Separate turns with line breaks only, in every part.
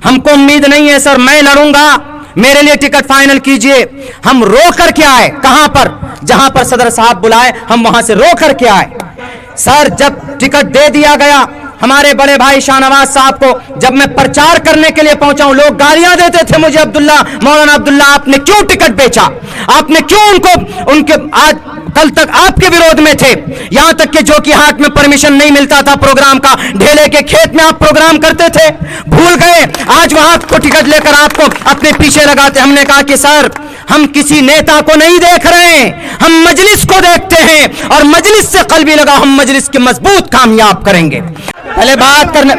हमको उम्मीद नहीं है सर, मैं लड़ूंगा, मेरे लिए टिकट फाइनल कीजिए। हम रो करके आए, कहां पर? जहां पर सदर साहब बुलाए हम वहां से रो करके आए। सर जब टिकट दे दिया गया हमारे बड़े भाई शाहनवाज साहब को, जब मैं प्रचार करने के लिए पहुंचा हूं, लोग गालियां देते थे मुझे, अब्दुल्ला, मौलाना अब्दुल्ला आपने क्यों टिकट बेचा, आपने क्यों उनके आज कल तक आपके विरोध में थे, यहां तक कि जो कि हाट में परमिशन नहीं मिलता था प्रोग्राम का, ढेले के खेत में आप प्रोग्राम करते थे, भूल गए, आज वहां को टिकट लेकर आपको अपने पीछे लगाते। हमने कहा कि सर हम किसी नेता को नहीं देख रहे हैं, हम मजलिस को देखते हैं और मजलिस से कल्बी लगा, हम मजलिस के मजबूत कामयाब करेंगे। पहले बात करने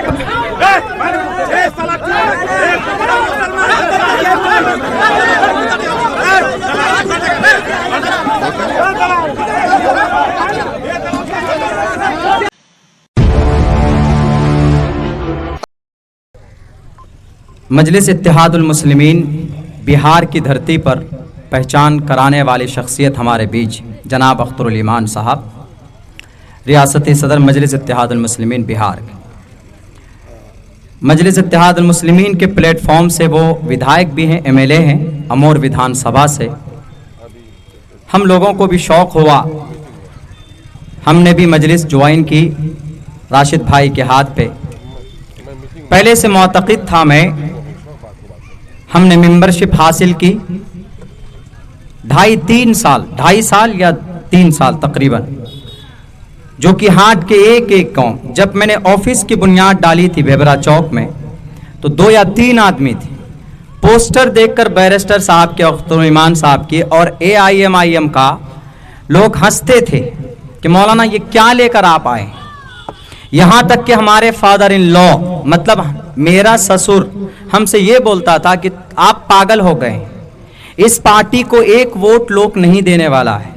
मजलिस इत्तेहादुल मुस्लिमीन बिहार की धरती पर पहचान कराने वाली शख्सियत हमारे बीच जनाब अख्तरुल ईमान साहब, रियासती सदर मजलिस इत्तेहादुल मुस्लिमीन बिहार। मजलिस इत्तेहादुल मुस्लिमीन के प्लेटफॉर्म से वो विधायक भी हैं, एमएलए हैं अमोर विधानसभा से। हम लोगों को भी शौक़ हुआ, हमने भी मजलिस ज्वाइन की राशिद भाई के हाथ पे। पहले से मुअतक़िद था मैं, हमने मेंबरशिप हासिल की 2.5 साल या 3 साल तकरीबन, जो कि हाट के एक एक गांव, जब मैंने ऑफिस की बुनियाद डाली थी बेबरा चौक में तो 2 या 3 आदमी थे। पोस्टर देखकर बैरिस्टर साहब के, अख्तरुल ईमान साहब की और AIMIM का लोग हंसते थे कि मौलाना ये क्या लेकर आप आए। यहाँ तक कि हमारे फादर इन लॉ, मतलब मेरा ससुर, हमसे ये बोलता था कि आप पागल हो गए, इस पार्टी को 1 वोट लोग नहीं देने वाला है।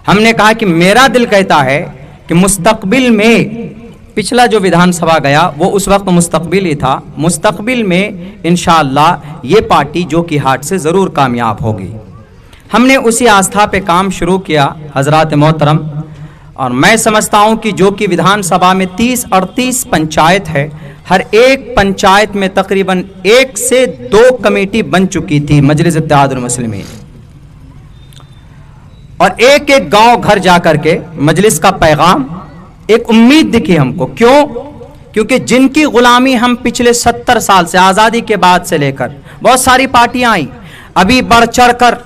हमने कहा कि मेरा दिल कहता है कि मुस्तकबिल में, पिछला जो विधानसभा गया वो उस वक्त मुस्तकबिल ही था, मुस्तकबिल में इंशाअल्लाह ये पार्टी जो कि हाट से ज़रूर कामयाब होगी। हमने उसी आस्था पे काम शुरू किया हजरात मोहतरम। और मैं समझता हूँ कि जो कि विधानसभा में 30-38 पंचायत है, हर एक पंचायत में तकरीबन 1 से 2 कमेटी बन चुकी थी मजलिस इत्तेहादुल मुस्लिमीन, और एक एक गांव घर जाकर के मजलिस का पैगाम, एक उम्मीद दिखी हमको। क्यों? क्योंकि जिनकी गुलामी हम पिछले 70 साल से, आज़ादी के बाद से लेकर बहुत सारी पार्टियां आई, अभी बढ़ चढ़ कर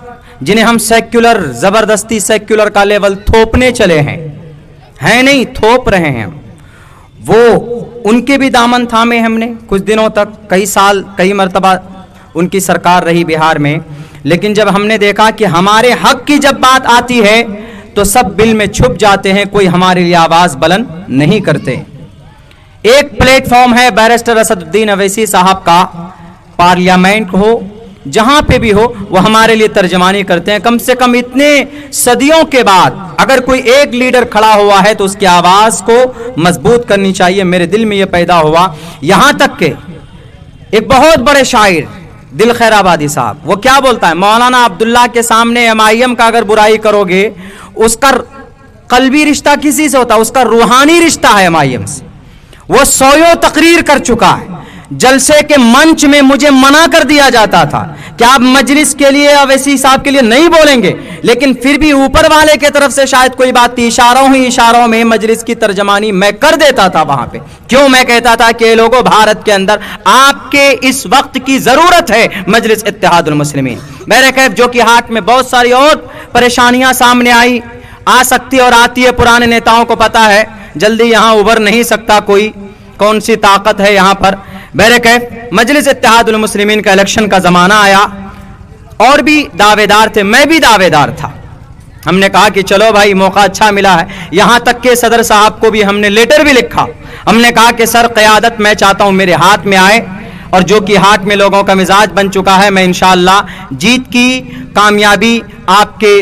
जिन्हें हम सेक्युलर, ज़बरदस्ती सेक्युलर का लेवल थोपने चले हैं नहीं, थोप रहे हैं, वो उनके भी दामन थामे हमने कुछ दिनों तक, कई साल, कई मर्तबा उनकी सरकार रही बिहार में। लेकिन जब हमने देखा कि हमारे हक की जब बात आती है तो सब बिल में छुप जाते हैं, कोई हमारे लिए आवाज़ बुलंद नहीं करते। एक प्लेटफॉर्म है बैरिस्टर असदुद्दीन अवैसी साहब का, पार्लियामेंट हो, जहां पे भी हो, वो हमारे लिए तर्जमानी करते हैं। कम से कम इतने सदियों के बाद अगर कोई एक लीडर खड़ा हुआ है तो उसकी आवाज को मजबूत करनी चाहिए। मेरे दिल में यह पैदा हुआ, यहां तक के एक बहुत बड़े शायर दिल खैराबादी साहब, वो क्या बोलता है, मौलाना अब्दुल्ला के सामने MIM का अगर बुराई करोगे, उसका कल्बी रिश्ता किसी से होता है, उसका रूहानी रिश्ता है MIM से। वो 100 तकरीर कर चुका है, जलसे के मंच में मुझे मना कर दिया जाता था कि आप मजलिस के लिए अवैसी साहब के लिए नहीं बोलेंगे, लेकिन फिर भी ऊपर वाले के तरफ से शायद कोई बात थी, इशारों में मजलिस की तर्जमानी मैं कर देता था वहां पे। क्यों? मैं कहता था कि लोगों, भारत के अंदर आपके इस वक्त की जरूरत है मजलिस इत्तेहादुल मुस्लिमीन। मेरे कैफ जो कि हाट में बहुत सारी और परेशानियां सामने आई, आ सकती और आती है, पुराने नेताओं को पता है, जल्दी यहां उभर नहीं सकता कोई, कौन सी ताकत है यहां पर। बहरकैफ मजलिस इत्तेहादुल मुस्लिमीन का इलेक्शन का जमाना आया, और भी दावेदार थे, मैं भी दावेदार था। हमने कहा कि चलो भाई मौका अच्छा मिला है, यहां तक के सदर साहब को भी हमने लेटर भी लिखा। हमने कहा कि सर क़यादत मैं चाहता हूं मेरे हाथ में आए, और जो कि हाट में लोगों का मिजाज बन चुका है, मैं इंशाअल्लाह जीत की कामयाबी, आपके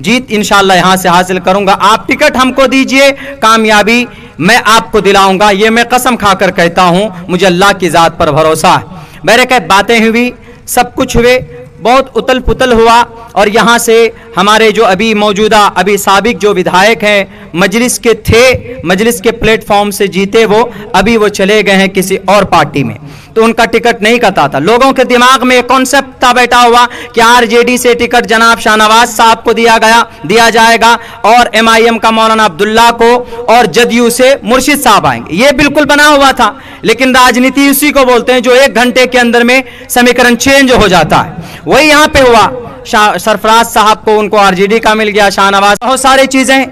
जीत इंशाअल्लाह यहां से हासिल करूंगा। आप टिकट हमको दीजिए, कामयाबी मैं आपको दिलाऊंगा, ये मैं कसम खाकर कहता हूं, मुझे अल्लाह की ज़ात पर भरोसा है। मेरे कई बातें हुई, सब कुछ हुए, बहुत उतल पुतल हुआ और यहाँ से हमारे जो अभी मौजूदा अभी साबिक जो विधायक हैं मजलिस के थे, मजलिस के प्लेटफॉर्म से जीते वो, अभी वो चले गए हैं किसी और पार्टी में, तो उनका टिकट नहीं कटा था। लोगों के दिमाग में एक कॉन्सेप्ट था बैठा हुआ कि आरजेडी से टिकट जनाब शाहनवाज साहब को दिया जाएगा और एमआईएम का मौलाना अब्दुल्ला को और जदयू से मुर्शिद साहब आएंगे, ये बिल्कुल बना हुआ था। लेकिन राजनीति उसी को बोलते हैं जो 1 घंटे के अंदर में समीकरण चेंज हो जाता है, वही यहाँ पे हुआ। सरफराज साहब को उनको आरजेडी का मिल गया, शाहनवाज, बहुत सारी चीजें।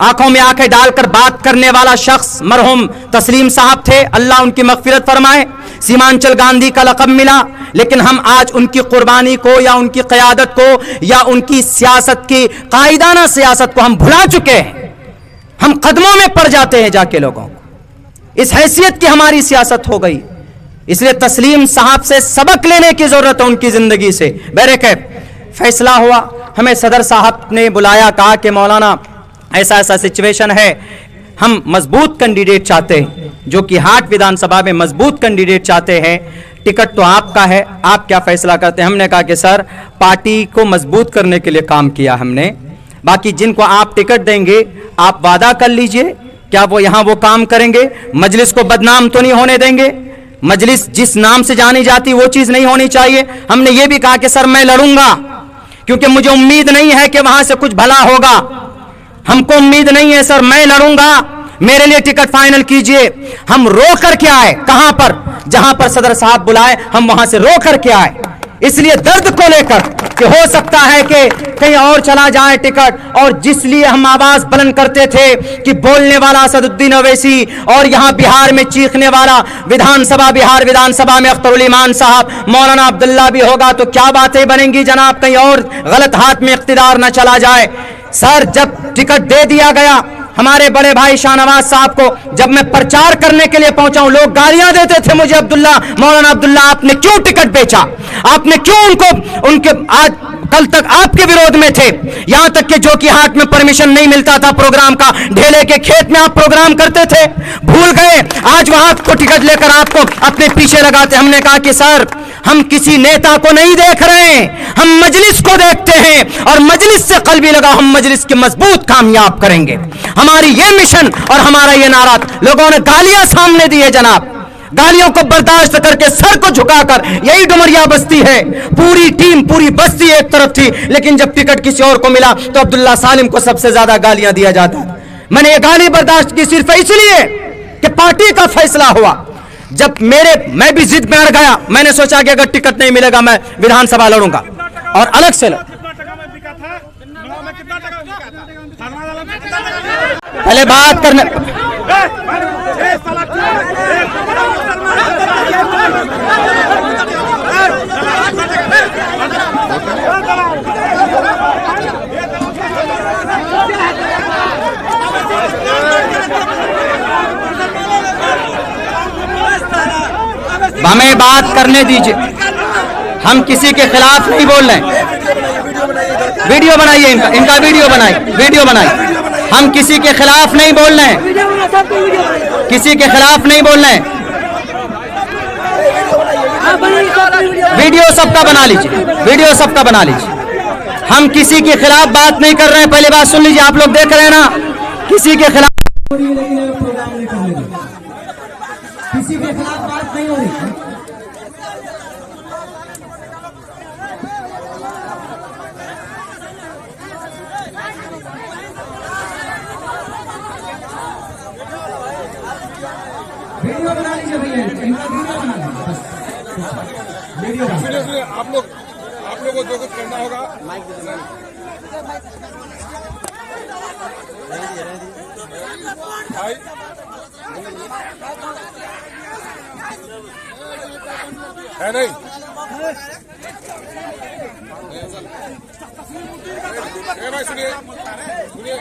आंखों में आंखें डालकर बात करने वाला शख्स मरहूम तस्लीम साहब थे, अल्लाह उनकी मगफिरत फरमाए। सीमांचल गांधी का लक़ब मिला, लेकिन हम आज उनकी कुर्बानी को या उनकी क़यादत को या उनकी सियासत की कायदाना सियासत को हम भुला चुके हैं। हम कदमों में पड़ जाते हैं जाके लोगों को, इस हैसियत की हमारी सियासत हो गई। इसलिए तस्लीम साहब से सबक लेने की जरूरत है उनकी जिंदगी से। बहरकैफ फैसला हुआ, हमें सदर साहब ने बुलाया, कहा कि मौलाना ऐसा ऐसा सिचुएशन है, हम मजबूत कैंडिडेट चाहते हैं, जो कि हाट विधानसभा में मजबूत कैंडिडेट चाहते हैं, टिकट तो आपका है, आप क्या फैसला करते हैं। हमने कहा कि सर पार्टी को मजबूत करने के लिए काम किया हमने, बाकी जिनको आप टिकट देंगे आप वादा कर लीजिए क्या वो यहाँ वो काम करेंगे, मजलिस को बदनाम तो नहीं होने देंगे, मजलिस जिस नाम से जानी जाती वो चीज नहीं होनी चाहिए। हमने ये भी कहा कि सर मैं लड़ूंगा, क्योंकि मुझे उम्मीद नहीं है कि वहां से कुछ भला होगा, हमको उम्मीद नहीं है सर, मैं लड़ूंगा, मेरे लिए टिकट फाइनल कीजिए। हम रो करके आए, कहां पर, जहां पर सदर साहब बुलाए हम वहां से रो करके आए, इसलिए दर्द को लेकर कि हो सकता है कि कहीं और चला जाए टिकट। और जिसलिए हम आवाज बुलंद करते थे कि बोलने वाला असदुद्दीन ओवैसी और यहां बिहार में चीखने वाला बिहार विधानसभा में अख्तरुल ईमान साहब, मौलाना अब्दुल्ला भी होगा तो क्या बातें बनेंगी जनाब, कहीं और गलत हाथ में इख्तिदार न चला जाए। सर जब टिकट दे दिया गया हमारे बड़े भाई शाहनवाज साहब को, जब मैं प्रचार करने के लिए पहुंचा हूं, लोग गालियां देते थे मुझे, अब्दुल्ला, मौलाना अब्दुल्ला आपने क्यों टिकट बेचा, आपने क्यों उनके आज कल तक आपके विरोध में थे, यहां तक कि जो कि हाट में परमिशन नहीं मिलता था प्रोग्राम का, ढेले के खेत में आप प्रोग्राम करते थे, भूल गए, आज वहां को टिकट लेकर आपको अपने पीछे लगाते। हमने कहा कि सर हम किसी नेता को नहीं देख रहे हैं, हम मजलिस को देखते हैं और मजलिस से कल्बी लगा, हम मजलिस के मजबूत कामयाब करेंगे, हमारी ये मिशन और हमारा ये नारा। लोगों ने गालियां सामने दी है जनाब, गालियों को बर्दाश्त करके सर को झुकाकर, यही डुमरिया बस्ती है, पूरी टीम पूरी बस्ती एक तरफ थी, लेकिन जब टिकट किसी और को मिला तो अब्दुल्ला सालिम को सबसे ज्यादा गालियां दिया जाता। मैंने ये गाली बर्दाश्त की सिर्फ इसलिए कि पार्टी का फैसला हुआ। जब मैं भी जिद में अड़ गया, मैंने सोचा कि अगर टिकट नहीं मिलेगा मैं विधानसभा लड़ूंगा और अलग से पहले बात करने हमें बात करने दीजिए, हम किसी के खिलाफ नहीं बोल रहे हैं। वीडियो बनाइए, इनका वीडियो बनाइए, हम किसी के खिलाफ नहीं बोल रहे हैं, किसी के खिलाफ नहीं बोल रहे हैं। वीडियो सबका बना लीजिए, हम किसी के खिलाफ बात नहीं कर रहे हैं। पहले बात सुन लीजिए, आप लोग देख रहे हैं ना, किसी के खिलाफ बात नहीं हो रही। वीडियो बना लीजिए भैया, इनका वीडियो बना लीजिए, बस वीडियो आप लोग को जो कुछ करना होगा भाई है नहीं, भाई सुनिए सुनिए